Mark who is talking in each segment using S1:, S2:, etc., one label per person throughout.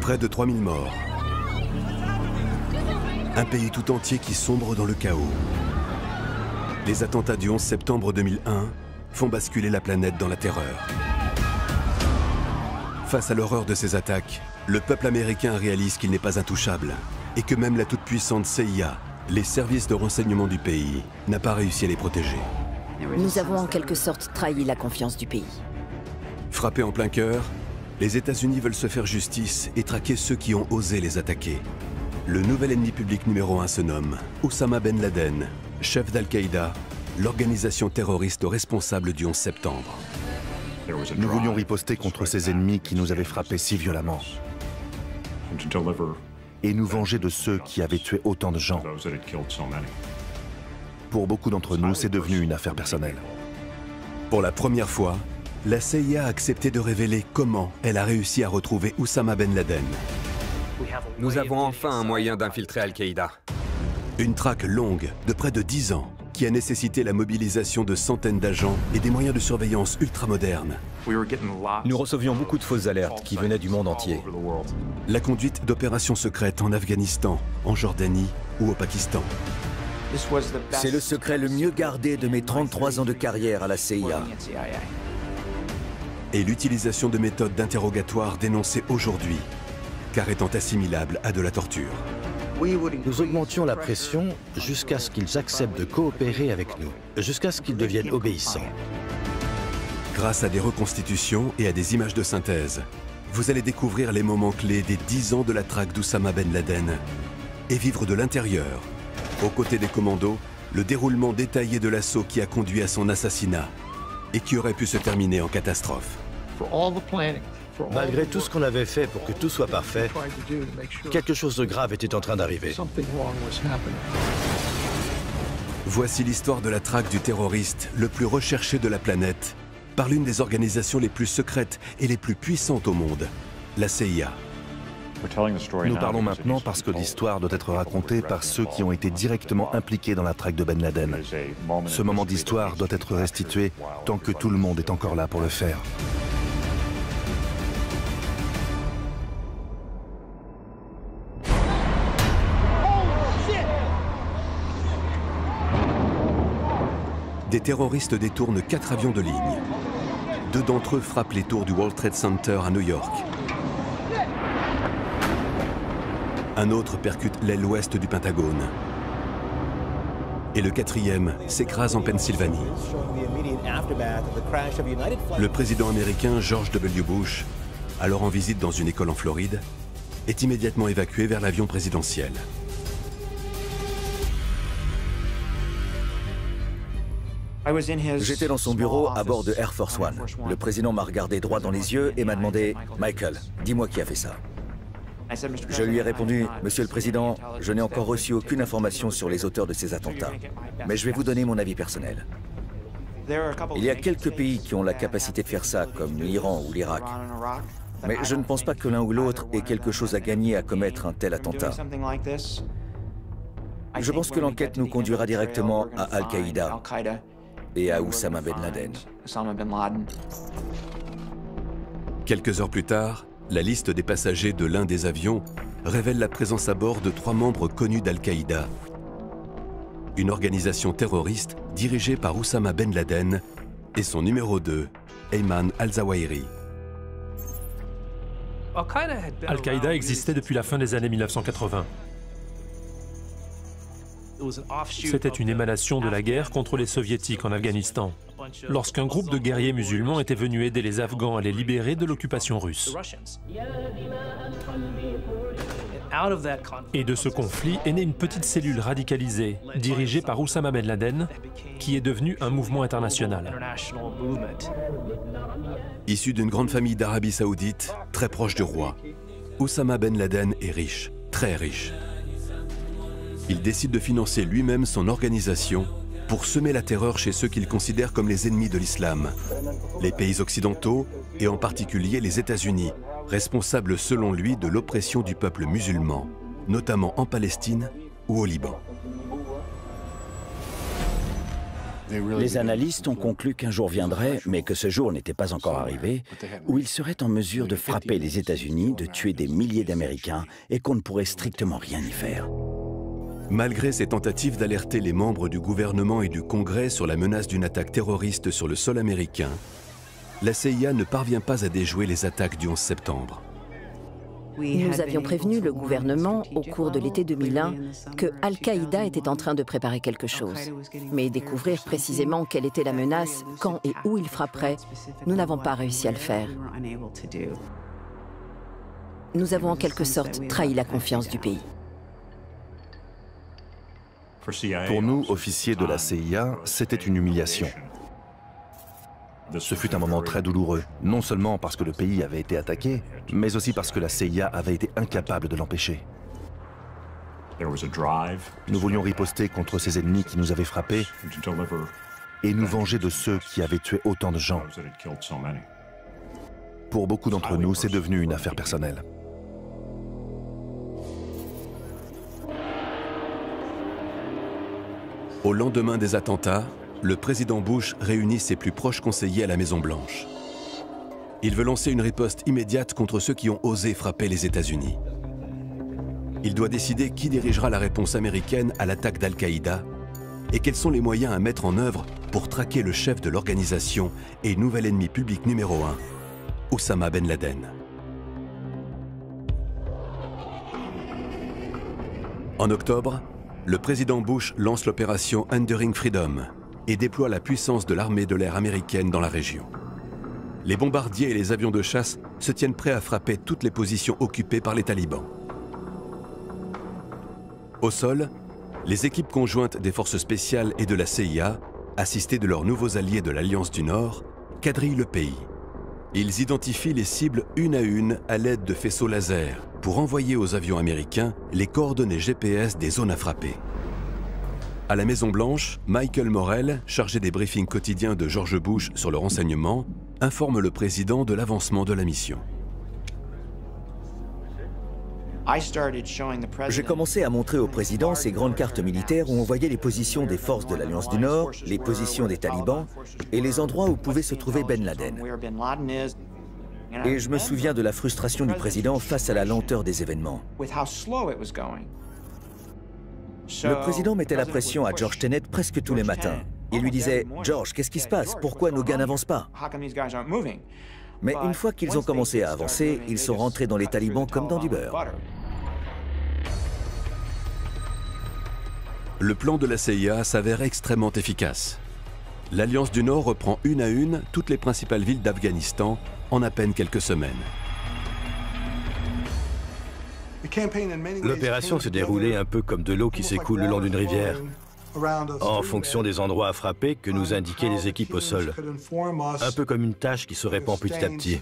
S1: Près de 3000 morts. Un pays tout entier qui sombre dans le chaos. Les attentats du 11 septembre 2001 font basculer la planète dans la terreur. Face à l'horreur de ces attaques, le peuple américain réalise qu'il n'est pas intouchable et que même la toute-puissante CIA, les services de renseignement du pays, n'a pas réussi à les protéger.
S2: Nous avons en quelque sorte trahi la confiance du pays.
S1: Frappés en plein cœur, les États-Unis veulent se faire justice et traquer ceux qui ont osé les attaquer. Le nouvel ennemi public numéro 1 se nomme Oussama Ben Laden, chef d'Al-Qaïda, l'organisation terroriste responsable du 11 septembre.
S3: Nous voulions riposter contre ces ennemis qui nous avaient frappés si violemment et nous venger de ceux qui avaient tué autant de gens. Pour beaucoup d'entre nous, c'est devenu une affaire personnelle.
S1: Pour la première fois, la CIA a accepté de révéler comment elle a réussi à retrouver Oussama Ben Laden.
S4: Nous avons enfin un moyen d'infiltrer Al-Qaïda.
S1: Une traque longue de près de 10 ans qui a nécessité la mobilisation de centaines d'agents et des moyens de surveillance ultramodernes.
S5: Nous recevions beaucoup de fausses alertes qui venaient du monde entier.
S1: La conduite d'opérations secrètes en Afghanistan, en Jordanie ou au Pakistan.
S6: C'est le secret le mieux gardé de mes 33 ans de carrière à la CIA.
S1: Et l'utilisation de méthodes d'interrogatoire dénoncées aujourd'hui, car étant assimilables à de la torture.
S7: Nous augmentions la pression jusqu'à ce qu'ils acceptent de coopérer avec nous, jusqu'à ce qu'ils deviennent obéissants.
S1: Grâce à des reconstitutions et à des images de synthèse, vous allez découvrir les moments clés des 10 ans de la traque d'Oussama Ben Laden et vivre de l'intérieur, aux côtés des commandos, le déroulement détaillé de l'assaut qui a conduit à son assassinat et qui aurait pu se terminer en catastrophe.
S7: Malgré tout ce qu'on avait fait pour que tout soit parfait, quelque chose de grave était en train d'arriver.
S1: Voici l'histoire de la traque du terroriste le plus recherché de la planète par l'une des organisations les plus secrètes et les plus puissantes au monde, la CIA.
S3: Nous parlons maintenant parce que l'histoire doit être racontée par ceux qui ont été directement impliqués dans la traque de Ben Laden. Ce moment d'histoire doit être restitué tant que tout le monde est encore là pour le faire.
S1: Des terroristes détournent 4 avions de ligne. 2 d'entre eux frappent les tours du World Trade Center à New York. Un autre percute l'aile ouest du Pentagone. Et le 4e s'écrase en Pennsylvanie. Le président américain George W. Bush, alors en visite dans une école en Floride, est immédiatement évacué vers l'avion présidentiel.
S6: J'étais dans son bureau à bord de Air Force One. Le président m'a regardé droit dans les yeux et m'a demandé « Michael, dis-moi qui a fait ça ?» Je lui ai répondu « Monsieur le Président, je n'ai encore reçu aucune information sur les auteurs de ces attentats, mais je vais vous donner mon avis personnel. Il y a quelques pays qui ont la capacité de faire ça, comme l'Iran ou l'Irak. Mais je ne pense pas que l'un ou l'autre ait quelque chose à gagner à commettre un tel attentat. Je pense que l'enquête nous conduira directement à Al-Qaïda et à Oussama Ben Laden.
S1: Quelques heures plus tard, la liste des passagers de l'un des avions révèle la présence à bord de 3 membres connus d'Al-Qaïda, une organisation terroriste dirigée par Oussama Ben Laden et son numéro 2, Ayman al-Zawahiri.
S8: Al-Qaïda existait depuis la fin des années 1980. C'était une émanation de la guerre contre les soviétiques en Afghanistan, lorsqu'un groupe de guerriers musulmans était venu aider les Afghans à les libérer de l'occupation russe. Et de ce conflit est née une petite cellule radicalisée, dirigée par Oussama Ben Laden, qui est devenue un mouvement international.
S1: Issu d'une grande famille d'Arabie Saoudite, très proche du roi, Oussama Ben Laden est riche, très riche. Il décide de financer lui-même son organisation pour semer la terreur chez ceux qu'il considère comme les ennemis de l'islam, les pays occidentaux et en particulier les États-Unis, responsables selon lui de l'oppression du peuple musulman, notamment en Palestine ou au Liban.
S7: Les analystes ont conclu qu'un jour viendrait, mais que ce jour n'était pas encore arrivé, où ils seraient en mesure de frapper les États-Unis, de tuer des milliers d'Américains et qu'on ne pourrait strictement rien y faire.
S1: Malgré ces tentatives d'alerter les membres du gouvernement et du Congrès sur la menace d'une attaque terroriste sur le sol américain, la CIA ne parvient pas à déjouer les attaques du 11 septembre.
S2: Nous avions prévenu le gouvernement au cours de l'été 2001 que Al-Qaïda était en train de préparer quelque chose. Mais découvrir précisément quelle était la menace, quand et où il frapperait, nous n'avons pas réussi à le faire. Nous avons en quelque sorte trahi la confiance du pays.
S3: Pour nous, officiers de la CIA, c'était une humiliation. Ce fut un moment très douloureux, non seulement parce que le pays avait été attaqué, mais aussi parce que la CIA avait été incapable de l'empêcher. Nous voulions riposter contre ces ennemis qui nous avaient frappés et nous venger de ceux qui avaient tué autant de gens. Pour beaucoup d'entre nous, c'est devenu une affaire personnelle.
S1: Au lendemain des attentats, le président Bush réunit ses plus proches conseillers à la Maison-Blanche. Il veut lancer une riposte immédiate contre ceux qui ont osé frapper les États-Unis. Il doit décider qui dirigera la réponse américaine à l'attaque d'Al-Qaïda et quels sont les moyens à mettre en œuvre pour traquer le chef de l'organisation et nouvel ennemi public numéro 1, Oussama Ben Laden. En octobre, le président Bush lance l'opération Enduring Freedom et déploie la puissance de l'armée de l'air américaine dans la région. Les bombardiers et les avions de chasse se tiennent prêts à frapper toutes les positions occupées par les talibans. Au sol, les équipes conjointes des forces spéciales et de la CIA, assistées de leurs nouveaux alliés de l'Alliance du Nord, quadrillent le pays. Ils identifient les cibles une à une à l'aide de faisceaux laser pour envoyer aux avions américains les coordonnées GPS des zones à frapper. À la Maison-Blanche, Michael Morell, chargé des briefings quotidiens de George Bush sur le renseignement, informe le président de l'avancement de la mission.
S6: J'ai commencé à montrer au président ces grandes cartes militaires où on voyait les positions des forces de l'Alliance du Nord, les positions des talibans et les endroits où pouvait se trouver Ben Laden. Et je me souviens de la frustration du président face à la lenteur des événements. Le président mettait la pression à George Tenet presque tous les matins. Il lui disait « George, qu'est-ce qui se passe? Pourquoi nos gars n'avancent pas ?» Mais une fois qu'ils ont commencé à avancer, ils sont rentrés dans les talibans comme dans du beurre.
S1: Le plan de la CIA s'avère extrêmement efficace. L'Alliance du Nord reprend une à une toutes les principales villes d'Afghanistan en à peine quelques semaines.
S9: L'opération s'est déroulée un peu comme de l'eau qui s'écoule le long d'une rivière, en fonction des endroits à frapper que nous indiquaient les équipes au sol, un peu comme une tache qui se répand petit à petit.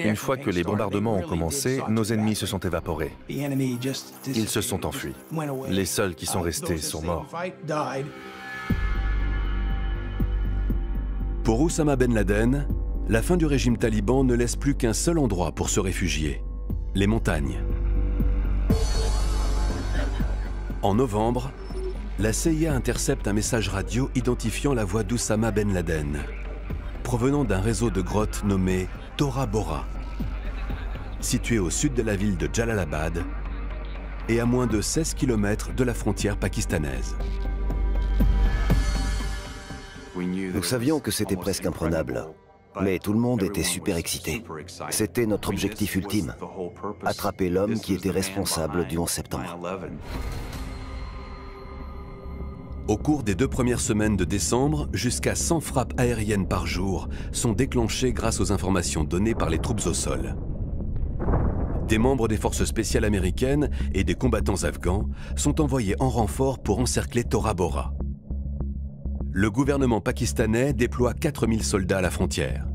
S3: Une fois que les bombardements ont commencé, nos ennemis se sont évaporés. Ils se sont enfuis. Les seuls qui sont restés sont morts.
S1: Pour Oussama Ben Laden, la fin du régime taliban ne laisse plus qu'un seul endroit pour se réfugier, les montagnes. En novembre, la CIA intercepte un message radio identifiant la voix d'Oussama Ben Laden, provenant d'un réseau de grottes nommé Tora Bora, situé au sud de la ville de Jalalabad et à moins de 16 km de la frontière pakistanaise.
S10: Nous savions que c'était presque imprenable, mais tout le monde était super excité. C'était notre objectif ultime, attraper l'homme qui était responsable du 11 septembre.
S1: Au cours des 2 premières semaines de décembre, jusqu'à 100 frappes aériennes par jour sont déclenchées grâce aux informations données par les troupes au sol. Des membres des forces spéciales américaines et des combattants afghans sont envoyés en renfort pour encercler Tora Bora. Le gouvernement pakistanais déploie 4000 soldats à la frontière.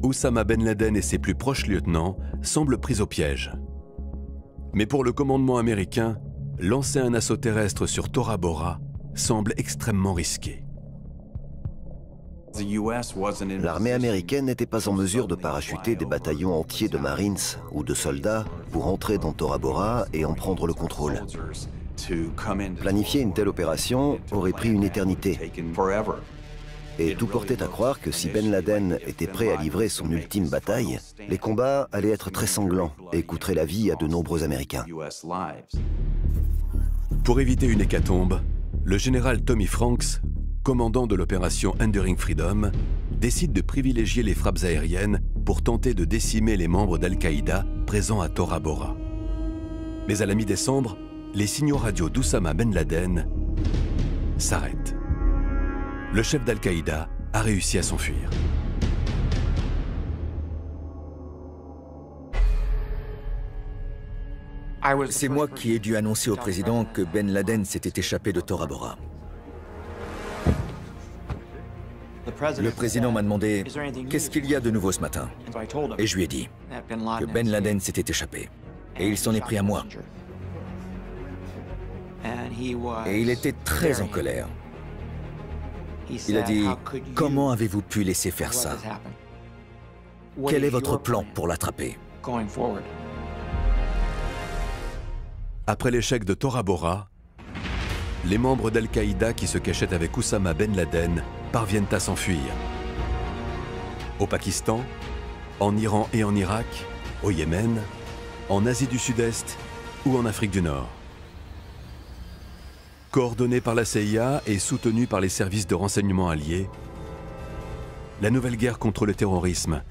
S1: Oussama Ben Laden et ses plus proches lieutenants semblent pris au piège. Mais pour le commandement américain, lancer un assaut terrestre sur Tora Bora semble extrêmement risqué.
S10: L'armée américaine n'était pas en mesure de parachuter des bataillons entiers de Marines ou de soldats pour entrer dans Tora Bora et en prendre le contrôle. Planifier une telle opération aurait pris une éternité. Et tout portait à croire que si Ben Laden était prêt à livrer son ultime bataille, les combats allaient être très sanglants et coûteraient la vie à de nombreux Américains.
S1: Pour éviter une hécatombe, le général Tommy Franks, commandant de l'opération Enduring Freedom, décide de privilégier les frappes aériennes pour tenter de décimer les membres d'Al-Qaïda présents à Tora Bora. Mais à la mi-décembre, les signaux radio d'Oussama Ben Laden s'arrêtent. Le chef d'Al-Qaïda a réussi à s'enfuir.
S6: C'est moi qui ai dû annoncer au président que Ben Laden s'était échappé de Tora Bora. Le président m'a demandé « Qu'est-ce qu'il y a de nouveau ce matin ?» Et je lui ai dit que Ben Laden s'était échappé. Et il s'en est pris à moi. Et il était très en colère. Il a dit « Comment avez-vous pu laisser faire ça? Quel est votre plan pour l'attraper ?»
S1: Après l'échec de Tora Bora, les membres d'Al-Qaïda qui se cachaient avec Oussama Ben Laden parviennent à s'enfuir. Au Pakistan, en Iran et en Irak, au Yémen, en Asie du Sud-Est ou en Afrique du Nord. Coordonnée par la CIA et soutenue par les services de renseignement alliés, la nouvelle guerre contre le terrorisme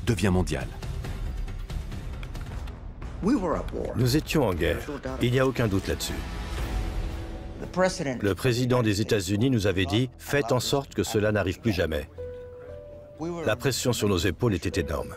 S1: devient mondiale.
S9: Nous étions en guerre, il n'y a aucun doute là-dessus. Le président des États-Unis nous avait dit « Faites en sorte que cela n'arrive plus jamais ». La pression sur nos épaules était énorme.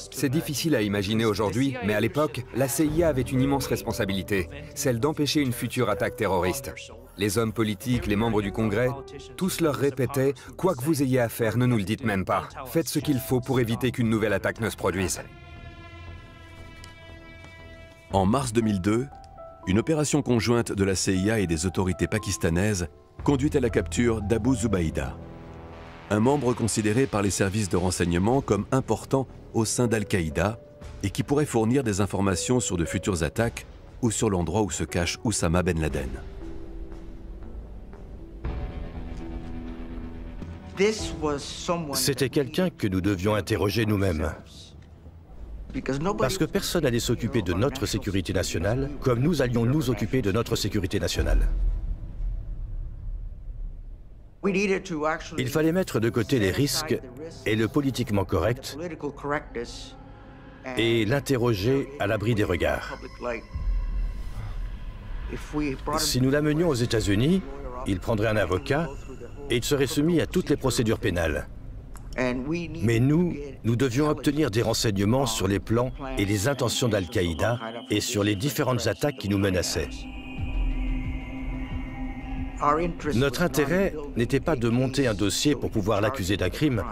S4: C'est difficile à imaginer aujourd'hui, mais à l'époque, la CIA avait une immense responsabilité, celle d'empêcher une future attaque terroriste. Les hommes politiques, les membres du Congrès, tous leur répétaient « Quoi que vous ayez à faire, ne nous le dites même pas. Faites ce qu'il faut pour éviter qu'une nouvelle attaque ne se produise. »
S1: En mars 2002, une opération conjointe de la CIA et des autorités pakistanaises conduit à la capture d'Abu Zubaydah, un membre considéré par les services de renseignement comme important au sein d'Al-Qaïda et qui pourrait fournir des informations sur de futures attaques ou sur l'endroit où se cache Oussama Ben Laden.
S9: C'était quelqu'un que nous devions interroger nous-mêmes. Parce que personne n'allait s'occuper de notre sécurité nationale comme nous allions nous occuper de notre sécurité nationale. Il fallait mettre de côté les risques et le politiquement correct et l'interroger à l'abri des regards. Si nous l'amenions aux États-Unis, il prendrait un avocat et il serait soumis à toutes les procédures pénales. Mais nous devions obtenir des renseignements sur les plans et les intentions d'Al-Qaïda et sur les différentes attaques qui nous menaçaient. Notre intérêt n'était pas de monter un dossier pour pouvoir l'accuser d'un crime.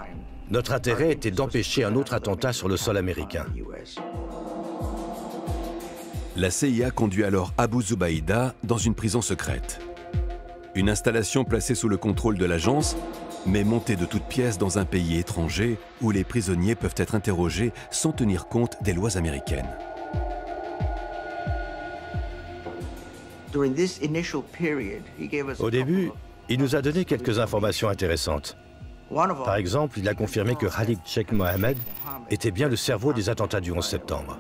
S9: Notre intérêt était d'empêcher un autre attentat sur le sol américain.
S1: La CIA conduit alors Abu Zubaydah dans une prison secrète. Une installation placée sous le contrôle de l'agence, mais montée de toutes pièces dans un pays étranger où les prisonniers peuvent être interrogés sans tenir compte des lois américaines.
S9: Au début, il nous a donné quelques informations intéressantes. Par exemple, il a confirmé que Khalid Sheikh Mohammed était bien le cerveau des attentats du 11 septembre.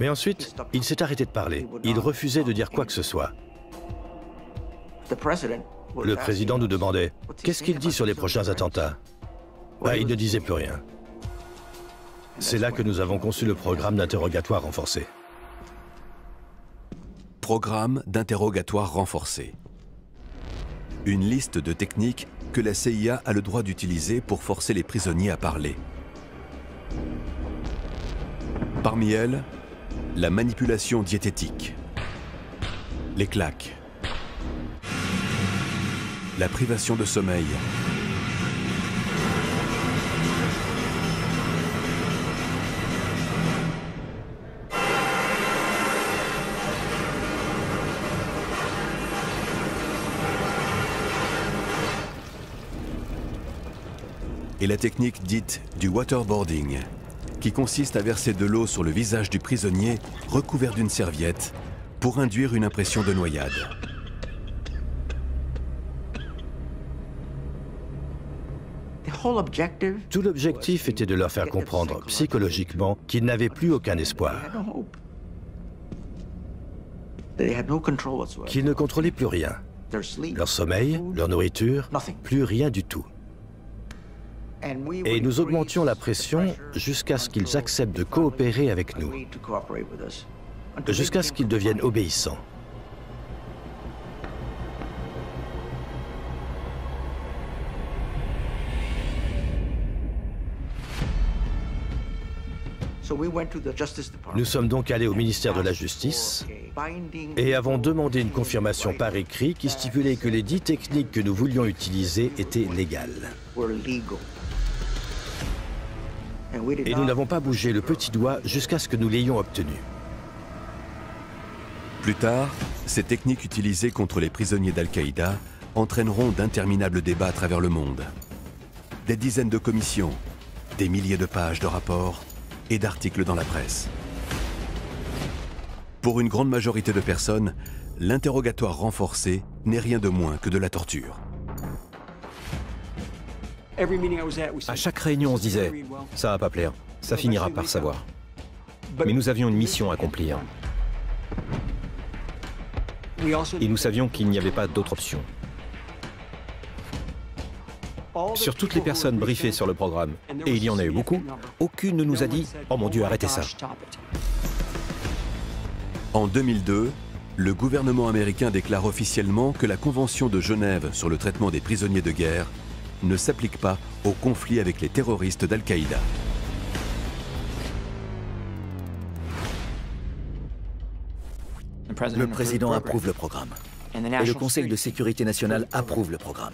S9: Mais ensuite, il s'est arrêté de parler. Il refusait de dire quoi que ce soit. Le président nous demandait « Qu'est-ce qu'il dit sur les prochains attentats ?» Il ne disait plus rien. C'est là que nous avons conçu le programme d'interrogatoire renforcé.
S1: Programme d'interrogatoire renforcé. Une liste de techniques que la CIA a le droit d'utiliser pour forcer les prisonniers à parler. Parmi elles, la manipulation diététique, les claques, la privation de sommeil, et la technique dite du waterboarding, qui consiste à verser de l'eau sur le visage du prisonnier recouvert d'une serviette pour induire une impression de noyade.
S9: Tout l'objectif était de leur faire comprendre psychologiquement qu'ils n'avaient plus aucun espoir, qu'ils ne contrôlaient plus rien. Leur sommeil, leur nourriture, plus rien du tout. Et nous augmentions la pression jusqu'à ce qu'ils acceptent de coopérer avec nous, jusqu'à ce qu'ils deviennent obéissants. Nous sommes donc allés au ministère de la Justice et avons demandé une confirmation par écrit qui stipulait que les 10 techniques que nous voulions utiliser étaient légales. Et nous n'avons pas bougé le petit doigt jusqu'à ce que nous l'ayons obtenu.
S1: Plus tard, ces techniques utilisées contre les prisonniers d'Al-Qaïda entraîneront d'interminables débats à travers le monde. Des dizaines de commissions, des milliers de pages de rapports et d'articles dans la presse. Pour une grande majorité de personnes, l'interrogatoire renforcé n'est rien de moins que de la torture.
S5: À chaque réunion, on se disait « ça va pas plaire, ça finira par savoir ». Mais nous avions une mission à accomplir. Et nous savions qu'il n'y avait pas d'autre option. Sur toutes les personnes briefées sur le programme, et il y en a eu beaucoup, aucune ne nous a dit « oh mon Dieu, arrêtez ça ».
S1: En 2002, le gouvernement américain déclare officiellement que la Convention de Genève sur le traitement des prisonniers de guerre ne s'applique pas au conflit avec les terroristes d'Al-Qaïda.
S6: Le président approuve le programme. Et le Conseil de sécurité nationale approuve le programme.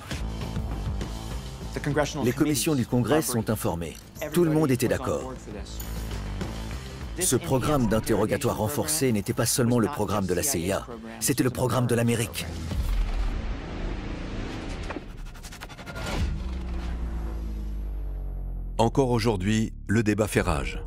S6: Les commissions du Congrès sont informées. Tout le monde était d'accord. Ce programme d'interrogatoire renforcé n'était pas seulement le programme de la CIA, c'était le programme de l'Amérique.
S1: Encore aujourd'hui, le débat fait rage.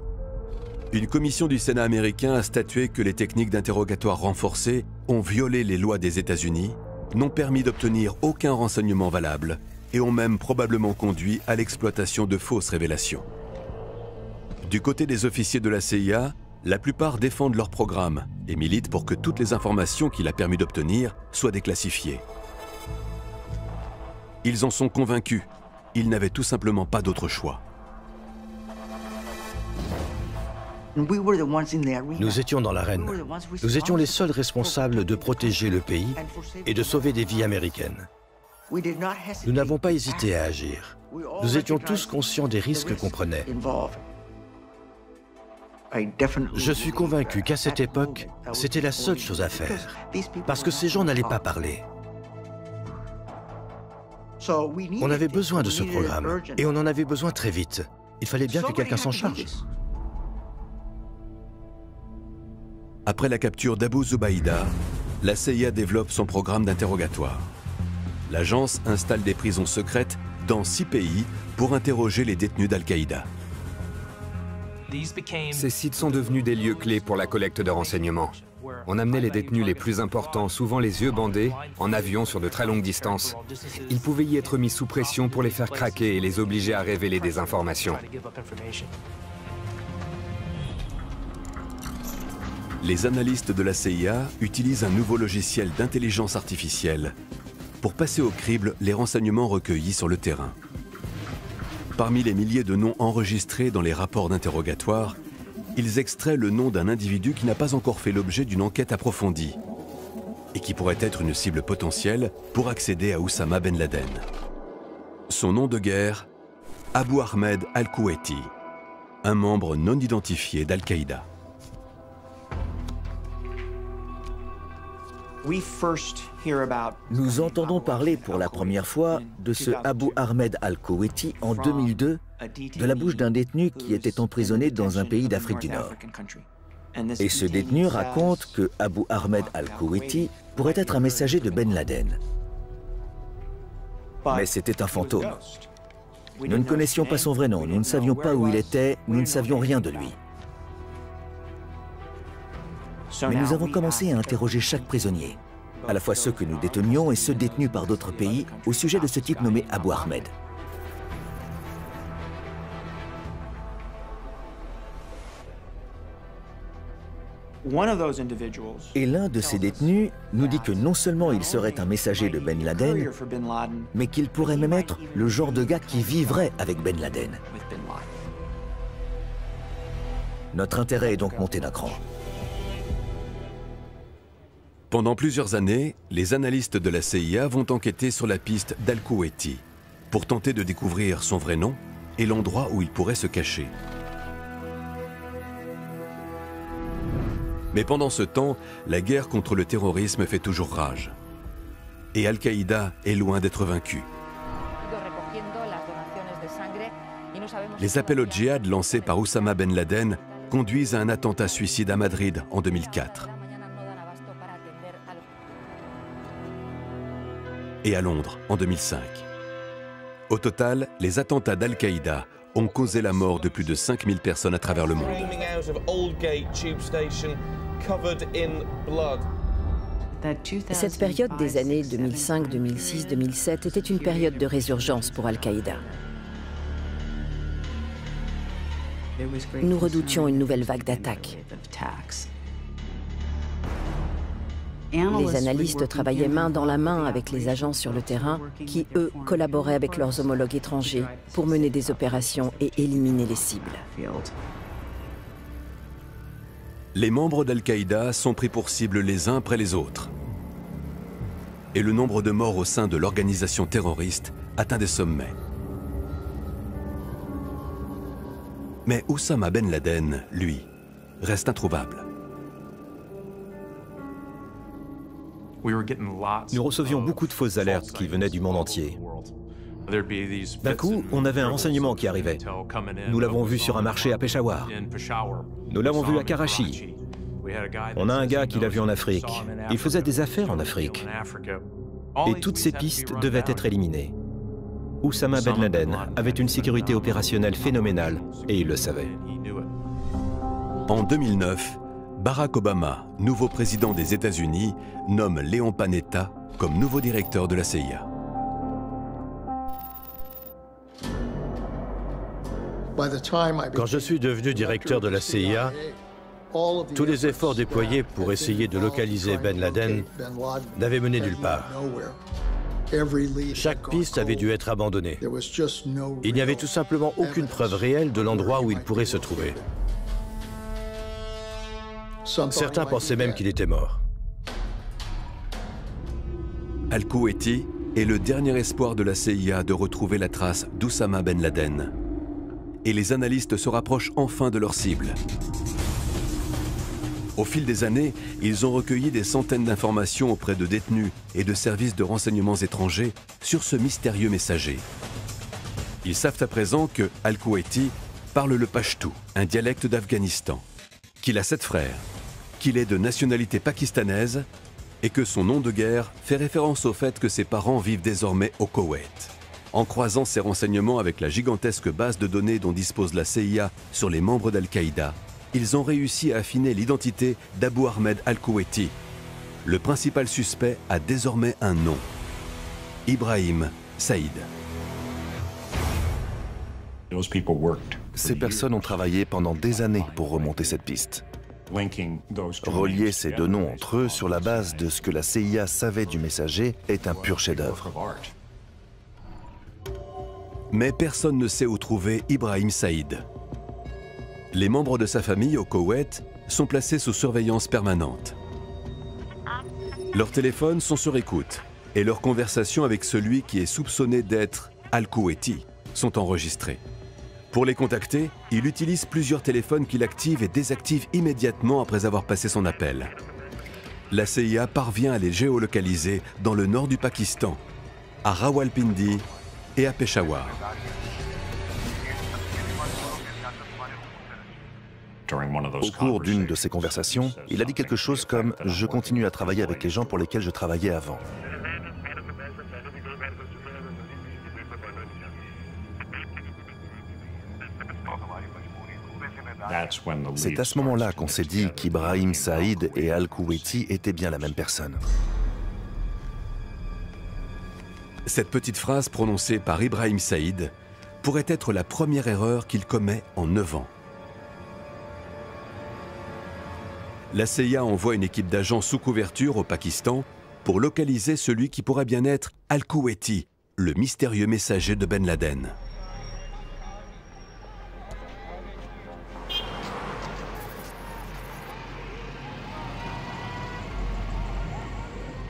S1: Une commission du Sénat américain a statué que les techniques d'interrogatoire renforcées ont violé les lois des États-Unis, n'ont permis d'obtenir aucun renseignement valable et ont même probablement conduit à l'exploitation de fausses révélations. Du côté des officiers de la CIA, la plupart défendent leur programme et militent pour que toutes les informations qu'il a permis d'obtenir soient déclassifiées. Ils en sont convaincus, ils n'avaient tout simplement pas d'autre choix.
S9: Nous étions dans l'arène. Nous étions les seuls responsables de protéger le pays et de sauver des vies américaines. Nous n'avons pas hésité à agir. Nous étions tous conscients des risques qu'on prenait. Je suis convaincu qu'à cette époque, c'était la seule chose à faire, parce que ces gens n'allaient pas parler. On avait besoin de ce programme, et on en avait besoin très vite. Il fallait bien que quelqu'un s'en charge.
S1: Après la capture d'Abu Zubaydah, la CIA développe son programme d'interrogatoire. L'agence installe des prisons secrètes dans 6 pays pour interroger les détenus d'Al-Qaïda.
S4: Ces sites sont devenus des lieux clés pour la collecte de renseignements. On amenait les détenus les plus importants, souvent les yeux bandés, en avion sur de très longues distances. Ils pouvaient y être mis sous pression pour les faire craquer et les obliger à révéler des informations.
S1: Les analystes de la CIA utilisent un nouveau logiciel d'intelligence artificielle pour passer au crible les renseignements recueillis sur le terrain. Parmi les milliers de noms enregistrés dans les rapports d'interrogatoire, ils extraient le nom d'un individu qui n'a pas encore fait l'objet d'une enquête approfondie et qui pourrait être une cible potentielle pour accéder à Oussama Ben Laden. Son nom de guerre, Abu Ahmed al-Kuwaiti, un membre non identifié d'Al-Qaïda.
S6: Nous entendons parler pour la première fois de ce Abu Ahmed al-Kuwaiti en 2002 de la bouche d'un détenu qui était emprisonné dans un pays d'Afrique du Nord. Et ce détenu raconte que Abu Ahmed al-Kuwaiti pourrait être un messager de Ben Laden. Mais c'était un fantôme. Nous ne connaissions pas son vrai nom, nous ne savions pas où il était, nous ne savions rien de lui. Mais nous avons commencé à interroger chaque prisonnier, à la fois ceux que nous détenions et ceux détenus par d'autres pays, au sujet de ce type nommé Abu Ahmed. Et l'un de ces détenus nous dit que non seulement il serait un messager de Ben Laden, mais qu'il pourrait même être le genre de gars qui vivrait avec Ben Laden. Notre intérêt est donc monté d'un cran.
S1: Pendant plusieurs années, les analystes de la CIA vont enquêter sur la piste d'Al-Kuwaiti pour tenter de découvrir son vrai nom et l'endroit où il pourrait se cacher. Mais pendant ce temps, la guerre contre le terrorisme fait toujours rage. Et Al-Qaïda est loin d'être vaincu. Les appels au djihad lancés par Oussama Ben Laden conduisent à un attentat suicide à Madrid en 2004. Et à Londres en 2005. Au total, les attentats d'Al-Qaïda ont causé la mort de plus de 5000 personnes à travers le monde.
S2: Cette période des années 2005, 2006, 2007 était une période de résurgence pour Al-Qaïda. Nous redoutions une nouvelle vague d'attaques. Les analystes travaillaient main dans la main avec les agents sur le terrain qui, eux, collaboraient avec leurs homologues étrangers pour mener des opérations et éliminer les cibles.
S1: Les membres d'Al-Qaïda sont pris pour cible les uns après les autres. Et le nombre de morts au sein de l'organisation terroriste atteint des sommets. Mais Oussama Ben Laden, lui, reste introuvable.
S5: Nous recevions beaucoup de fausses alertes qui venaient du monde entier. D'un coup, on avait un renseignement qui arrivait. Nous l'avons vu sur un marché à Peshawar. Nous l'avons vu à Karachi. On a un gars qui l'a vu en Afrique. Il faisait des affaires en Afrique. Et toutes ces pistes devaient être éliminées. Oussama Ben Laden avait une sécurité opérationnelle phénoménale et il le savait.
S1: En 2009, Barack Obama, nouveau président des États-Unis, nomme Léon Panetta comme nouveau directeur de la CIA.
S9: Quand je suis devenu directeur de la CIA, tous les efforts déployés pour essayer de localiser Ben Laden n'avaient mené nulle part. Chaque piste avait dû être abandonnée. Il n'y avait tout simplement aucune preuve réelle de l'endroit où il pourrait se trouver. Certains pensaient même qu'il était mort.
S1: Al-Kuwaiti est le dernier espoir de la CIA de retrouver la trace d'Oussama Ben Laden. Et les analystes se rapprochent enfin de leur cible. Au fil des années, ils ont recueilli des centaines d'informations auprès de détenus et de services de renseignements étrangers sur ce mystérieux messager. Ils savent à présent que Al-Kuwaiti parle le pachtou, un dialecte d'Afghanistan, qu'il a 7 frères, qu'il est de nationalité pakistanaise et que son nom de guerre fait référence au fait que ses parents vivent désormais au Koweït. En croisant ces renseignements avec la gigantesque base de données dont dispose la CIA sur les membres d'Al-Qaïda, ils ont réussi à affiner l'identité d'Abu Ahmed Al-Kuwaiti. Le principal suspect a désormais un nom, Ibrahim Saïd.
S3: Ces personnes ont travaillé pendant des années pour remonter cette piste. Relier ces deux noms entre eux sur la base de ce que la CIA savait du messager est un pur chef-d'œuvre.
S1: Mais personne ne sait où trouver Ibrahim Saïd. Les membres de sa famille au Koweït sont placés sous surveillance permanente. Leurs téléphones sont sur écoute et leurs conversations avec celui qui est soupçonné d'être Al-Kuwaiti sont enregistrées. Pour les contacter, il utilise plusieurs téléphones qu'il active et désactive immédiatement après avoir passé son appel. La CIA parvient à les géolocaliser dans le nord du Pakistan, à Rawalpindi et à Peshawar.
S3: Au cours d'une de ces conversations, il a dit quelque chose comme « Je continue à travailler avec les gens pour lesquels je travaillais avant ». C'est à ce moment-là qu'on s'est dit qu'Ibrahim Saïd et Al-Kuwaiti étaient bien la même personne.
S1: Cette petite phrase prononcée par Ibrahim Saïd pourrait être la première erreur qu'il commet en 9 ans. La CIA envoie une équipe d'agents sous couverture au Pakistan pour localiser celui qui pourrait bien être Al-Kuwaiti, le mystérieux messager de Ben Laden.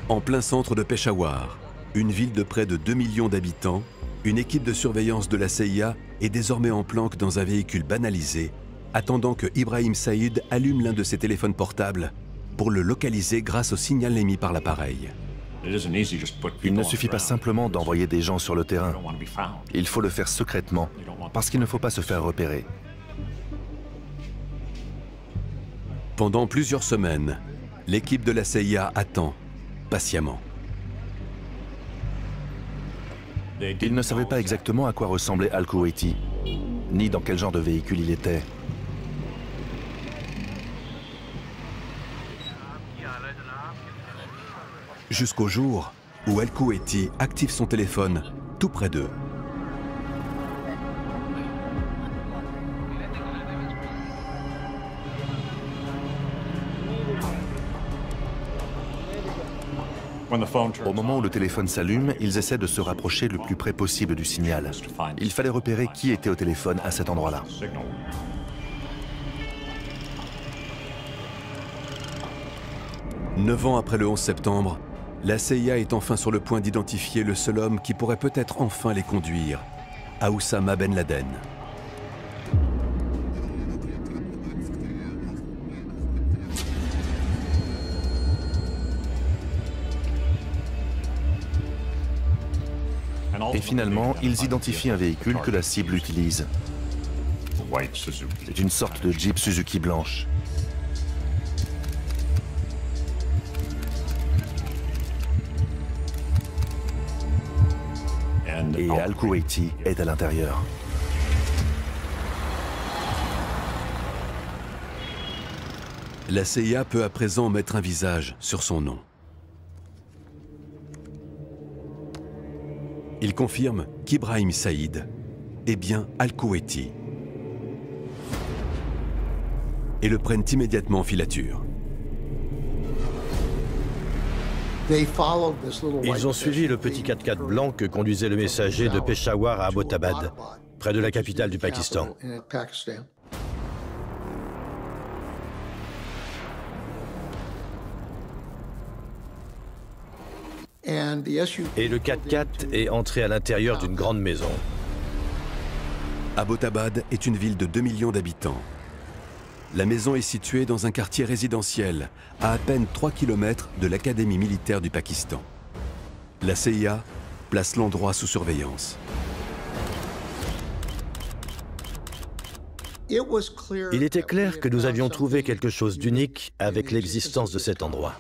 S1: En plein centre de Peshawar, une ville de près de 2 millions d'habitants, une équipe de surveillance de la CIA est désormais en planque dans un véhicule banalisé, attendant que Ibrahim Saïd allume l'un de ses téléphones portables pour le localiser grâce au signal émis par l'appareil.
S3: Il ne suffit pas simplement d'envoyer des gens sur le terrain. Il faut le faire secrètement, parce qu'il ne faut pas se faire repérer.
S1: Pendant plusieurs semaines, l'équipe de la CIA attend, patiemment.
S3: Ils ne savaient pas exactement à quoi ressemblait Al-Kuwaiti, ni dans quel genre de véhicule il était.
S1: Jusqu'au jour où Al-Kuwaiti active son téléphone tout près d'eux.
S3: Au moment où le téléphone s'allume, ils essaient de se rapprocher le plus près possible du signal. Il fallait repérer qui était au téléphone à cet endroit-là.
S1: Neuf ans après le 11 septembre, la CIA est enfin sur le point d'identifier le seul homme qui pourrait peut-être enfin les conduire, à Oussama Ben Laden.
S3: Et finalement, ils identifient un véhicule que la cible utilise. C'est une sorte de Jeep Suzuki blanche. Et Al-Kuwaiti est à l'intérieur.
S1: La CIA peut à présent mettre un visage sur son nom. Il confirme qu'Ibrahim Saïd est bien Al-Kuwaiti et le prennent immédiatement en filature.
S9: Ils ont suivi le petit 4x4 blanc que conduisait le messager de Peshawar à Abbottabad, près de la capitale du Pakistan. Et le 4x4 est entré à l'intérieur d'une grande maison.
S1: Abbottabad est une ville de 2 millions d'habitants. La maison est située dans un quartier résidentiel, à peine 3 km de l'Académie militaire du Pakistan. La CIA place l'endroit sous surveillance.
S9: Il était clair que nous avions trouvé quelque chose d'unique avec l'existence de cet endroit.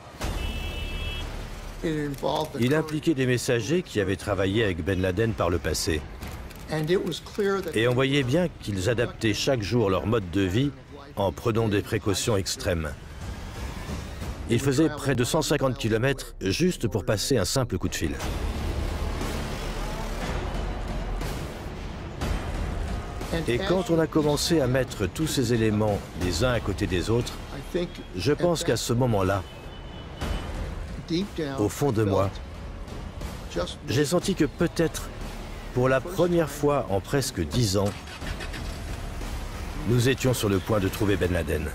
S9: Il impliquait des messagers qui avaient travaillé avec Ben Laden par le passé. Et on voyait bien qu'ils adaptaient chaque jour leur mode de vie en prenant des précautions extrêmes. Ils faisaient près de 150 km juste pour passer un simple coup de fil. Et quand on a commencé à mettre tous ces éléments les uns à côté des autres, je pense qu'à ce moment-là, au fond de moi, j'ai senti que peut-être, pour la première fois en presque 10 ans, nous étions sur le point de trouver Ben Laden.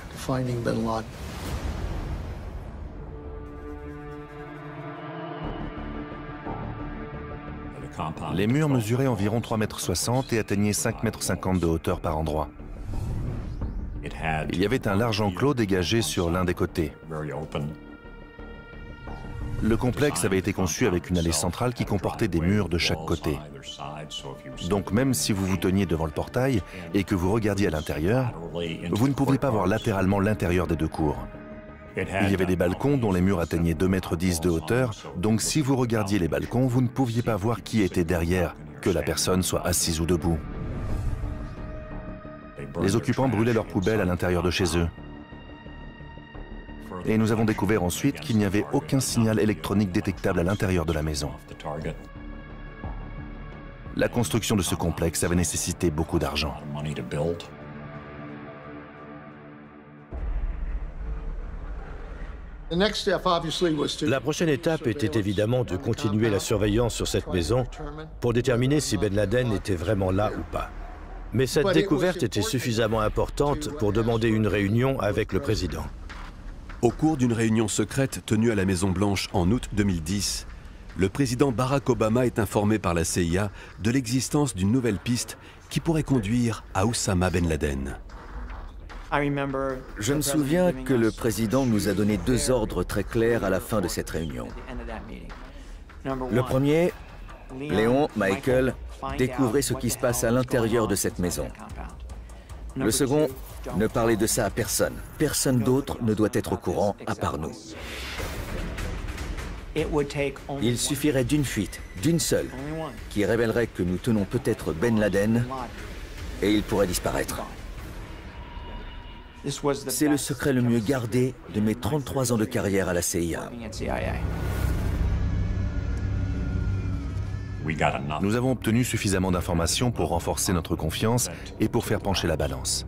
S3: Les murs mesuraient environ 3,60 m et atteignaient 5,50 m de hauteur par endroit. Il y avait un large enclos dégagé sur l'un des côtés. Le complexe avait été conçu avec une allée centrale qui comportait des murs de chaque côté. Donc même si vous vous teniez devant le portail et que vous regardiez à l'intérieur, vous ne pouviez pas voir latéralement l'intérieur des deux cours. Il y avait des balcons dont les murs atteignaient 2,10 m de hauteur, donc si vous regardiez les balcons, vous ne pouviez pas voir qui était derrière, que la personne soit assise ou debout. Les occupants brûlaient leurs poubelles à l'intérieur de chez eux. Et nous avons découvert ensuite qu'il n'y avait aucun signal électronique détectable à l'intérieur de la maison. La construction de ce complexe avait nécessité beaucoup d'argent.
S9: La prochaine étape était évidemment de continuer la surveillance sur cette maison pour déterminer si Ben Laden était vraiment là ou pas. Mais cette découverte était suffisamment importante pour demander une réunion avec le président.
S1: Au cours d'une réunion secrète tenue à la Maison-Blanche en août 2010, le président Barack Obama est informé par la CIA de l'existence d'une nouvelle piste qui pourrait conduire à Oussama Ben Laden.
S6: Je me souviens que le président nous a donné 2 ordres très clairs à la fin de cette réunion. Le premier, Léon, Michael, découvrez ce qui se passe à l'intérieur de cette maison. Le second, ne parlez de ça à personne. Personne d'autre ne doit être au courant à part nous. Il suffirait d'une fuite, d'une seule, qui révélerait que nous tenons peut-être Ben Laden et il pourrait disparaître. C'est le secret le mieux gardé de mes 33 ans de carrière à la CIA.
S3: Nous avons obtenu suffisamment d'informations pour renforcer notre confiance et pour faire pencher la balance.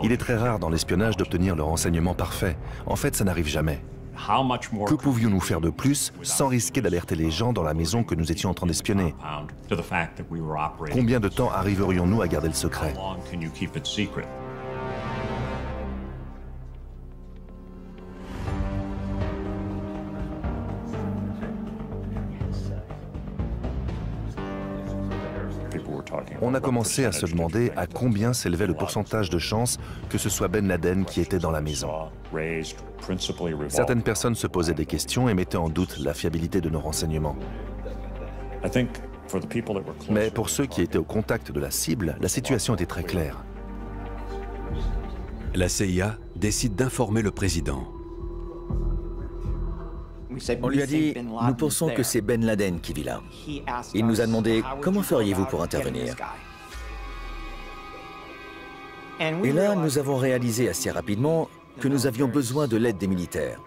S3: Il est très rare dans l'espionnage d'obtenir le renseignement parfait. En fait, ça n'arrive jamais. Que pouvions-nous faire de plus sans risquer d'alerter les gens dans la maison que nous étions en train d'espionner? Combien de temps arriverions-nous à garder le secret? On a commencé à se demander à combien s'élevait le pourcentage de chances que ce soit Ben Laden qui était dans la maison. Certaines personnes se posaient des questions et mettaient en doute la fiabilité de nos renseignements. Mais pour ceux qui étaient au contact de la cible, la situation était très claire.
S1: La CIA décide d'informer le président.
S6: On lui a dit, nous pensons que c'est Ben Laden qui vit là. Il nous a demandé, comment feriez-vous pour intervenir? Et là, nous avons réalisé assez rapidement que nous avions besoin de l'aide des militaires.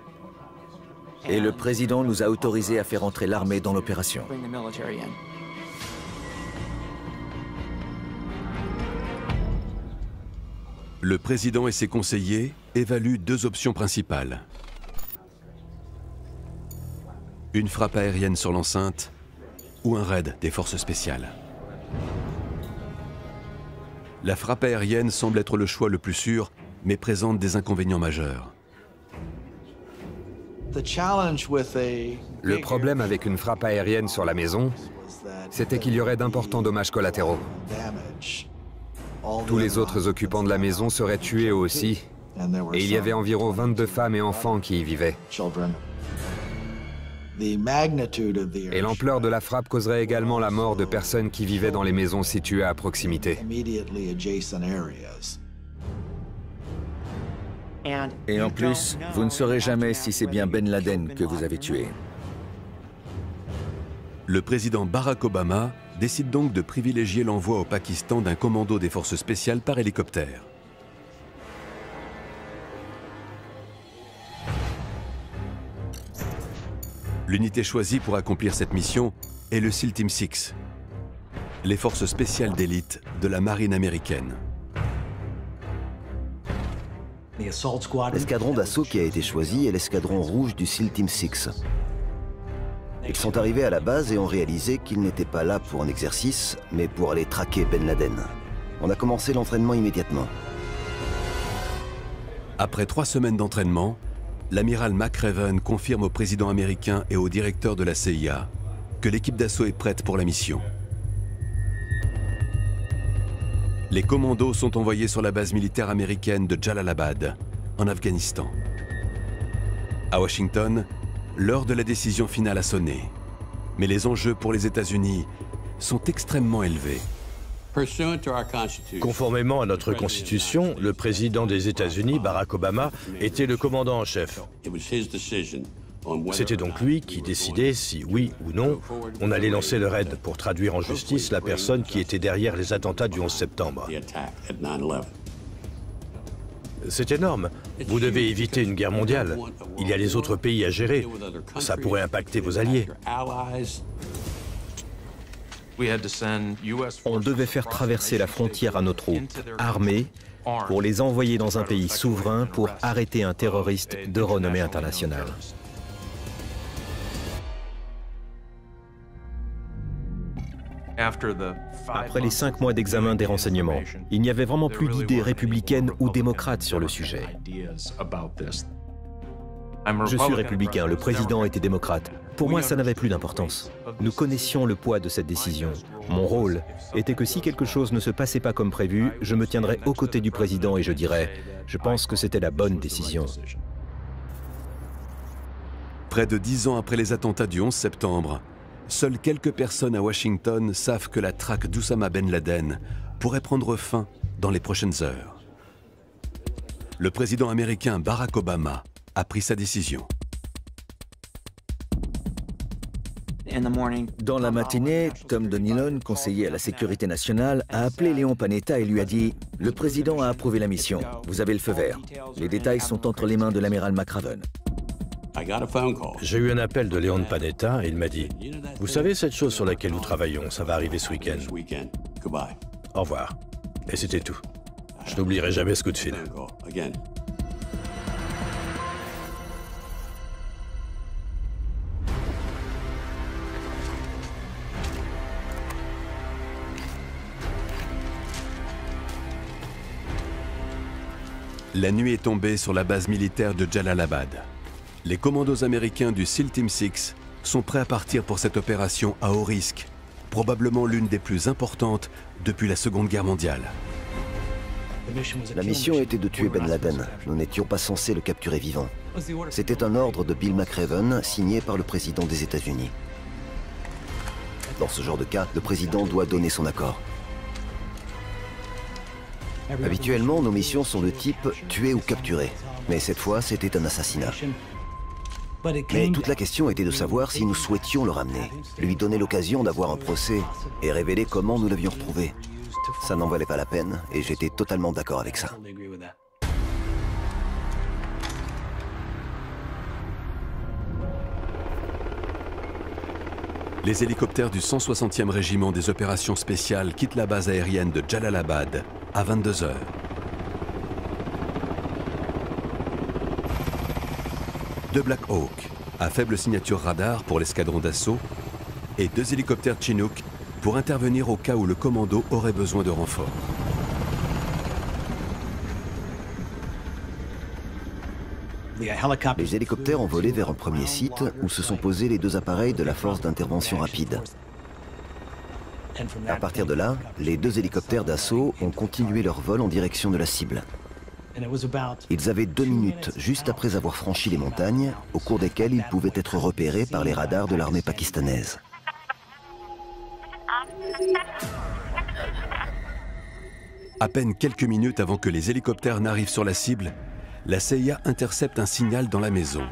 S6: Et le président nous a autorisés à faire entrer l'armée dans l'opération.
S1: Le président et ses conseillers évaluent 2 options principales. Une frappe aérienne sur l'enceinte ou un raid des forces spéciales. La frappe aérienne semble être le choix le plus sûr, mais présente des inconvénients majeurs.
S4: Le problème avec une frappe aérienne sur la maison, c'était qu'il y aurait d'importants dommages collatéraux. Tous les autres occupants de la maison seraient tués eux aussi, et il y avait environ 22 femmes et enfants qui y vivaient. Et l'ampleur de la frappe causerait également la mort de personnes qui vivaient dans les maisons situées à proximité.
S6: Et en plus, vous ne saurez jamais si c'est bien Ben Laden que vous avez tué.
S1: Le président Barack Obama décide donc de privilégier l'envoi au Pakistan d'un commando des forces spéciales par hélicoptère. L'unité choisie pour accomplir cette mission est le SEAL Team 6, les forces spéciales d'élite de la marine américaine.
S10: L'escadron d'assaut qui a été choisi est l'escadron rouge du SEAL Team 6. Ils sont arrivés à la base et ont réalisé qu'ils n'étaient pas là pour un exercice, mais pour aller traquer Ben Laden. On a commencé l'entraînement immédiatement.
S1: Après 3 semaines d'entraînement, l'amiral McRaven confirme au président américain et au directeur de la CIA que l'équipe d'assaut est prête pour la mission. Les commandos sont envoyés sur la base militaire américaine de Jalalabad, en Afghanistan. À Washington, l'heure de la décision finale a sonné. Mais les enjeux pour les États-Unis sont extrêmement élevés.
S9: Conformément à notre Constitution, le président des États-Unis, Barack Obama, était le commandant en chef. C'était donc lui qui décidait si, oui ou non, on allait lancer le raid pour traduire en justice la personne qui était derrière les attentats du 11 septembre. C'est énorme. Vous devez éviter une guerre mondiale. Il y a les autres pays à gérer. Ça pourrait impacter vos alliés.
S5: On devait faire traverser la frontière à nos troupes, armées, pour les envoyer dans un pays souverain pour arrêter un terroriste de renommée internationale. Après les 5 mois d'examen des renseignements, il n'y avait vraiment plus d'idées républicaines ou démocrates sur le sujet. Je suis républicain, le président était démocrate. Pour moi, ça n'avait plus d'importance. Nous connaissions le poids de cette décision. Mon rôle était que si quelque chose ne se passait pas comme prévu, je me tiendrais aux côtés du président et je dirais « Je pense que c'était la bonne décision ».
S1: Près de 10 ans après les attentats du 11 septembre, seules quelques personnes à Washington savent que la traque d'Oussama Ben Laden pourrait prendre fin dans les prochaines heures. Le président américain Barack Obama a pris sa décision.
S6: Dans la matinée, Tom Donilon, conseiller à la sécurité nationale, a appelé Léon Panetta et lui a dit « Le président a approuvé la mission. Vous avez le feu vert. Les détails sont entre les mains de l'amiral McRaven. »
S9: J'ai eu un appel de Léon Panetta et il m'a dit « Vous savez cette chose sur laquelle nous travaillons, ça va arriver ce week-end. Au revoir. » Et c'était tout. Je n'oublierai jamais ce coup de fil.
S1: La nuit est tombée sur la base militaire de Jalalabad. Les commandos américains du SEAL Team 6 sont prêts à partir pour cette opération à haut risque, probablement l'une des plus importantes depuis la Seconde Guerre mondiale.
S10: La mission était de tuer Ben Laden. Nous n'étions pas censés le capturer vivant. C'était un ordre de Bill McRaven signé par le président des États-Unis. Dans ce genre de cas, le président doit donner son accord. Habituellement, nos missions sont de type tuer ou capturer. Mais cette fois, c'était un assassinat. Mais toute la question était de savoir si nous souhaitions le ramener, lui donner l'occasion d'avoir un procès et révéler comment nous l'avions retrouvé. Ça n'en valait pas la peine et j'étais totalement d'accord avec ça.
S1: Les hélicoptères du 160e régiment des opérations spéciales quittent la base aérienne de Jalalabad à 22 h. Deux Black Hawk, à faible signature radar pour l'escadron d'assaut, et 2 hélicoptères Chinook pour intervenir au cas où le commando aurait besoin de renfort.
S10: Les hélicoptères ont volé vers un premier site où se sont posés les 2 appareils de la force d'intervention rapide. À partir de là, les 2 hélicoptères d'assaut ont continué leur vol en direction de la cible. Ils avaient 2 minutes juste après avoir franchi les montagnes, au cours desquelles ils pouvaient être repérés par les radars de l'armée pakistanaise.
S1: À peine quelques minutes avant que les hélicoptères n'arrivent sur la cible, la CIA intercepte un signal dans la maison.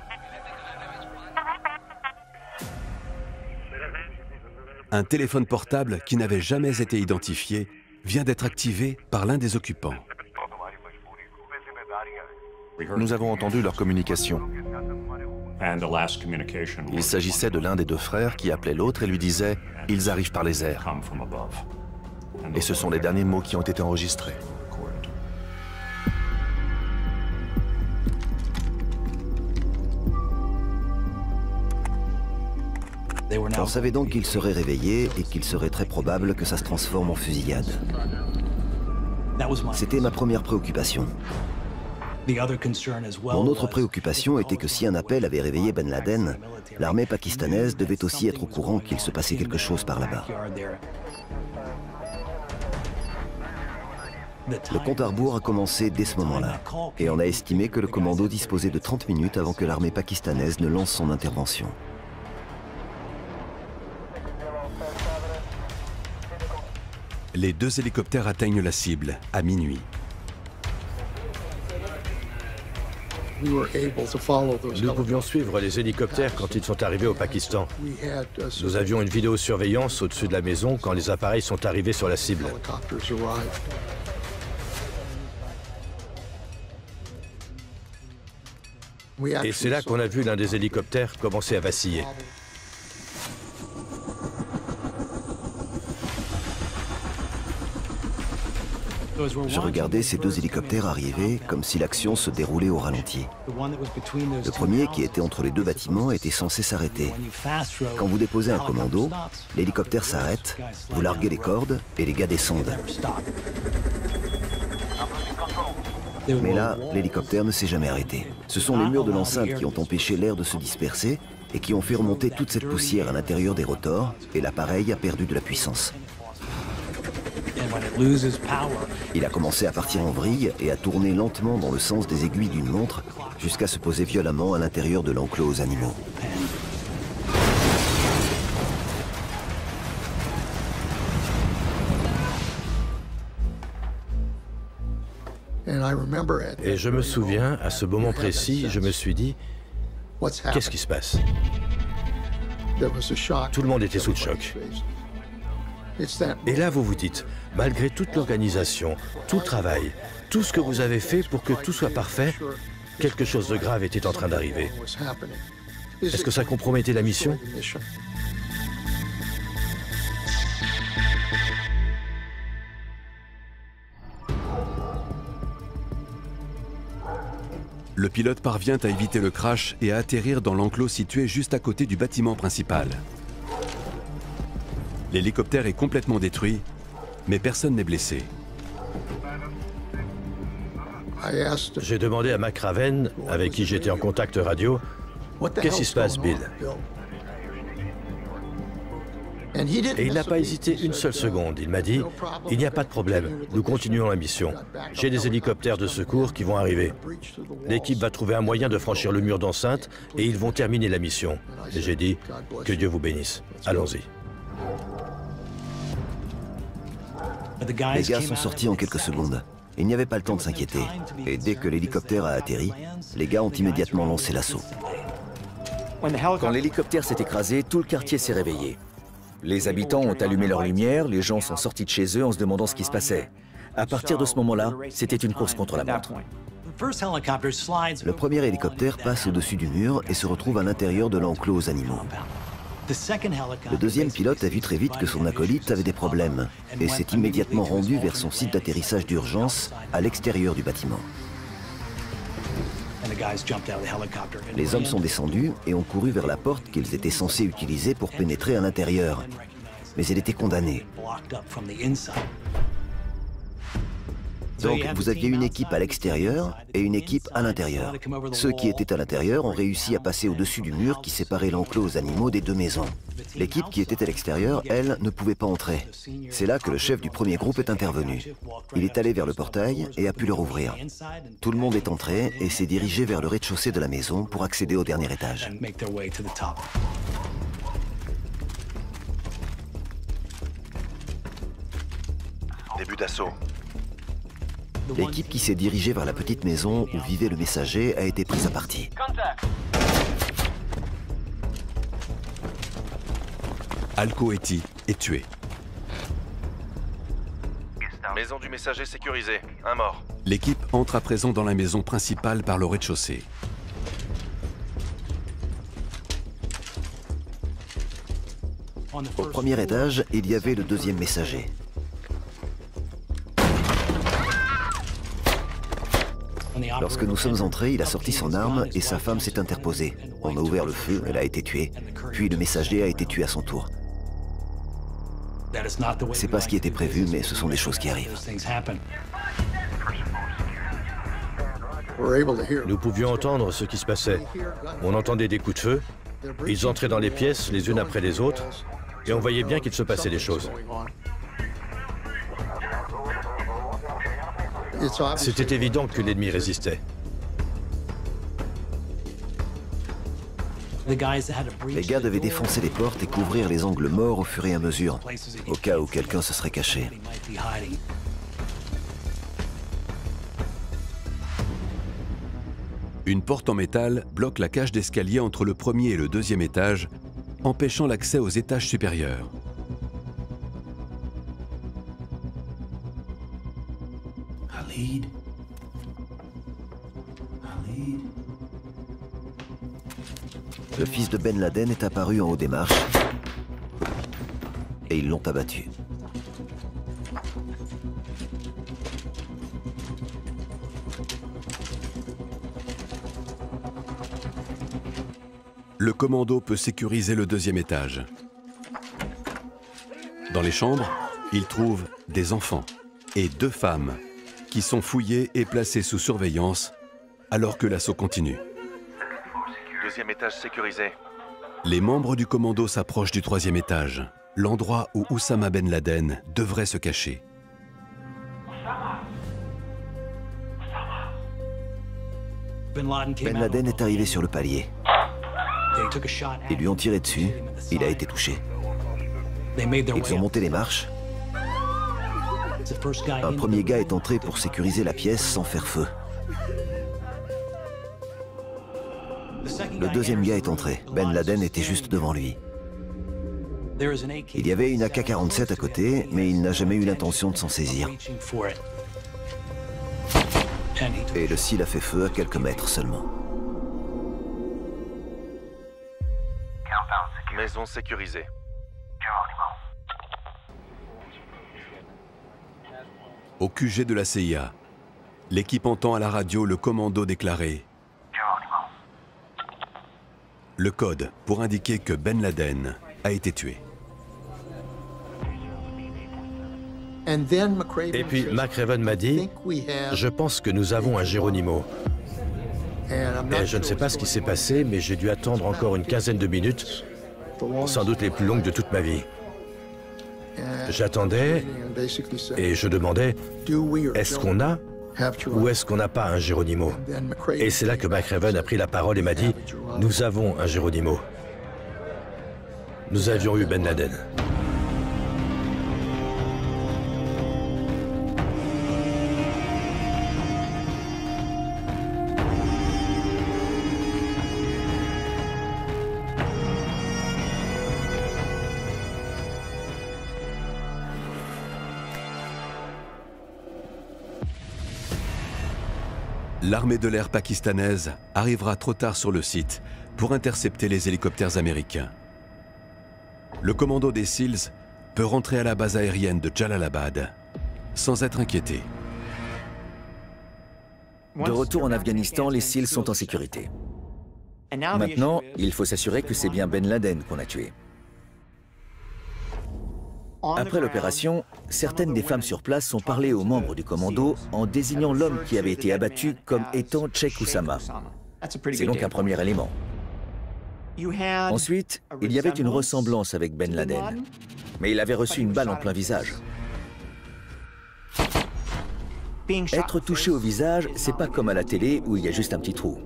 S1: Un téléphone portable qui n'avait jamais été identifié vient d'être activé par l'un des occupants.
S3: Nous avons entendu leur communication. Il s'agissait de l'un des 2 frères qui appelait l'autre et lui disait « Ils arrivent par les airs ». Et ce sont les derniers mots qui ont été enregistrés.
S10: On savait donc qu'ils seraient réveillés et qu'il serait très probable que ça se transforme en fusillade. C'était ma première préoccupation. Mon autre préoccupation était que si un appel avait réveillé Ben Laden, l'armée pakistanaise devait aussi être au courant qu'il se passait quelque chose par là-bas. Le compte à rebours a commencé dès ce moment-là, et on a estimé que le commando disposait de 30 minutes avant que l'armée pakistanaise ne lance son intervention.
S1: Les 2 hélicoptères atteignent la cible à minuit.
S9: Nous pouvions suivre les hélicoptères quand ils sont arrivés au Pakistan. Nous avions une vidéosurveillance au-dessus de la maison quand les appareils sont arrivés sur la cible. Et c'est là qu'on a vu l'un des hélicoptères commencer à vaciller.
S10: Je regardais ces deux hélicoptères arriver comme si l'action se déroulait au ralenti. Le premier, qui était entre les deux bâtiments, était censé s'arrêter. Quand vous déposez un commando, l'hélicoptère s'arrête, vous larguez les cordes et les gars descendent. Mais là, l'hélicoptère ne s'est jamais arrêté. Ce sont les murs de l'enceinte qui ont empêché l'air de se disperser et qui ont fait remonter toute cette poussière à l'intérieur des rotors, et l'appareil a perdu de la puissance. Il a commencé à partir en vrille et à tourner lentement dans le sens des aiguilles d'une montre jusqu'à se poser violemment à l'intérieur de l'enclos aux animaux.
S9: Et je me souviens, à ce moment précis, je me suis dit, qu'est-ce qui se passe? Tout le monde était sous le choc. Et là, vous vous dites, malgré toute l'organisation, tout le travail, tout ce que vous avez fait pour que tout soit parfait, quelque chose de grave était en train d'arriver. Est-ce que ça compromettait la mission?
S1: Le pilote parvient à éviter le crash et à atterrir dans l'enclos situé juste à côté du bâtiment principal. L'hélicoptère est complètement détruit, mais personne n'est blessé.
S9: J'ai demandé à McRaven, avec qui j'étais en contact radio, qu'est-ce qui se passe, Bill? Et il n'a pas hésité une seule seconde. Il m'a dit, il n'y a pas de problème, nous continuons la mission. J'ai des hélicoptères de secours qui vont arriver. L'équipe va trouver un moyen de franchir le mur d'enceinte et ils vont terminer la mission. Et j'ai dit, que Dieu vous bénisse. Allons-y.
S10: Les gars sont sortis en quelques secondes. Il n'y avait pas le temps de s'inquiéter. Et dès que l'hélicoptère a atterri, les gars ont immédiatement lancé l'assaut.
S6: Quand l'hélicoptère s'est écrasé, tout le quartier s'est réveillé. Les habitants ont allumé leurs lumières, les gens sont sortis de chez eux en se demandant ce qui se passait. À partir de ce moment-là, c'était une course contre la montre.
S10: Le premier hélicoptère passe au-dessus du mur et se retrouve à l'intérieur de l'enclos aux animaux. Le deuxième pilote a vu très vite que son acolyte avait des problèmes et s'est immédiatement rendu vers son site d'atterrissage d'urgence à l'extérieur du bâtiment. Les hommes sont descendus et ont couru vers la porte qu'ils étaient censés utiliser pour pénétrer à l'intérieur. Mais elle était condamnée. Donc vous aviez une équipe à l'extérieur et une équipe à l'intérieur. Ceux qui étaient à l'intérieur ont réussi à passer au-dessus du mur qui séparait l'enclos aux animaux des deux maisons. L'équipe qui était à l'extérieur, elle, ne pouvait pas entrer. C'est là que le chef du premier groupe est intervenu. Il est allé vers le portail et a pu le rouvrir. Tout le monde est entré et s'est dirigé vers le rez-de-chaussée de la maison pour accéder au dernier étage.
S3: Début d'assaut.
S10: L'équipe qui s'est dirigée vers la petite maison où vivait le messager a été prise à partie.
S1: Al-Kuwaiti est tué.
S3: Maison du messager sécurisée, un mort.
S1: L'équipe entre à présent dans la maison principale par le rez-de-chaussée.
S10: Au premier étage, il y avait le deuxième messager. Lorsque nous sommes entrés, il a sorti son arme et sa femme s'est interposée. On a ouvert le feu, elle a été tuée. Puis le messager a été tué à son tour. C'est pas ce qui était prévu, mais ce sont des choses qui arrivent.
S9: Nous pouvions entendre ce qui se passait. On entendait des coups de feu. Ils entraient dans les pièces les unes après les autres. Et on voyait bien qu'il se passait des choses. C'était évident que l'ennemi résistait.
S10: Les gars devaient défoncer les portes et couvrir les angles morts au fur et à mesure, au cas où quelqu'un se serait caché.
S1: Une porte en métal bloque la cage d'escalier entre le premier et le deuxième étage, empêchant l'accès aux étages supérieurs.
S10: Le fils de Ben Laden est apparu en haut des marches et ils l'ont abattu.
S1: Le commando peut sécuriser le deuxième étage. Dans les chambres, il trouve des enfants et 2 femmes qui sont fouillées et placées sous surveillance alors que l'assaut continue.
S3: Deuxième étage sécurisé.
S1: Les membres du commando s'approchent du 3e étage, l'endroit où Oussama Ben Laden devrait se cacher.
S10: Ben Laden est arrivé sur le palier. Ils lui ont tiré dessus, il a été touché. Ils ont monté les marches. Un premier gars est entré pour sécuriser la pièce sans faire feu. Le deuxième gars est entré. Ben Laden était juste devant lui. Il y avait une AK-47 à côté, mais il n'a jamais eu l'intention de s'en saisir. Et le cil a fait feu à quelques mètres seulement.
S3: Maison sécurisée.
S1: Au QG de la CIA, l'équipe entend à la radio le commando déclarer le code pour indiquer que Ben Laden a été tué.
S9: Et puis McRaven m'a dit, je pense que nous avons un Geronimo. Et je ne sais pas ce qui s'est passé, mais j'ai dû attendre encore une quinzaine de minutes, sans doute les plus longues de toute ma vie. J'attendais et je demandais, est-ce qu'on a ou est-ce qu'on n'a pas un Geronimo? Et c'est là que McRaven a pris la parole et m'a dit, nous avons un Geronimo. Nous avions eu Ben Laden.
S1: L'armée de l'air pakistanaise arrivera trop tard sur le site pour intercepter les hélicoptères américains. Le commando des SEALs peut rentrer à la base aérienne de Jalalabad sans être inquiété.
S6: De retour en Afghanistan, les SEALs sont en sécurité. Maintenant, il faut s'assurer que c'est bien Ben Laden qu'on a tué. Après l'opération, certaines des femmes sur place ont parlé aux membres du commando en désignant l'homme qui avait été abattu comme étant Sheikh Oussama. C'est donc un premier élément. Ensuite, il y avait une ressemblance avec Ben Laden, mais il avait reçu une balle en plein visage. Être touché au visage, c'est pas comme à la télé où il y a juste un petit trou.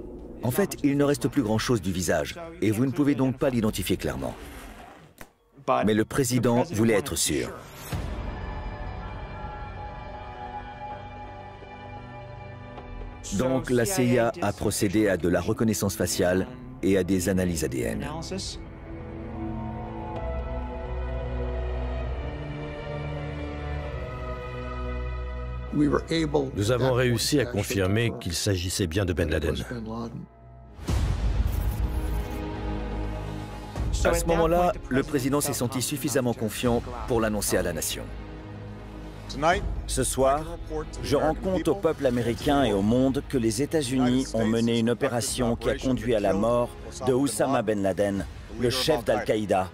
S6: En fait, il ne reste plus grand-chose du visage, et vous ne pouvez donc pas l'identifier clairement. Mais le président voulait être sûr. Donc la CIA a procédé à de la reconnaissance faciale et à des analyses ADN.
S9: Nous avons réussi à confirmer qu'il s'agissait bien de Ben Laden.
S6: À ce moment-là, le président s'est senti suffisamment confiant pour l'annoncer à la nation.
S11: Ce soir, je rends compte au peuple américain et au monde que les États-Unis ont mené une opération qui a conduit à la mort de Oussama Ben Laden, le chef d'Al-Qaïda,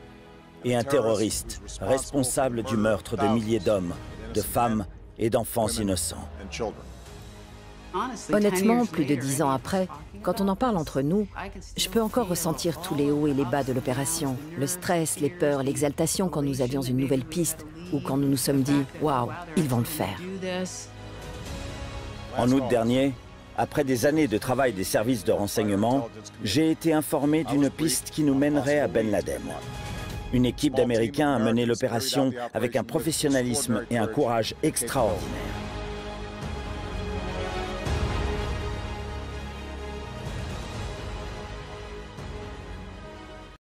S11: et un terroriste responsable du meurtre de milliers d'hommes, de femmes et d'enfants innocents.
S2: Honnêtement, plus de 10 ans après, quand on en parle entre nous, je peux encore ressentir tous les hauts et les bas de l'opération. Le stress, les peurs, l'exaltation quand nous avions une nouvelle piste ou quand nous nous sommes dit « Waouh, ils vont le faire ».
S11: En août dernier, après des années de travail des services de renseignement, j'ai été informé d'une piste qui nous mènerait à Ben Laden. Une équipe d'Américains a mené l'opération avec un professionnalisme et un courage extraordinaires.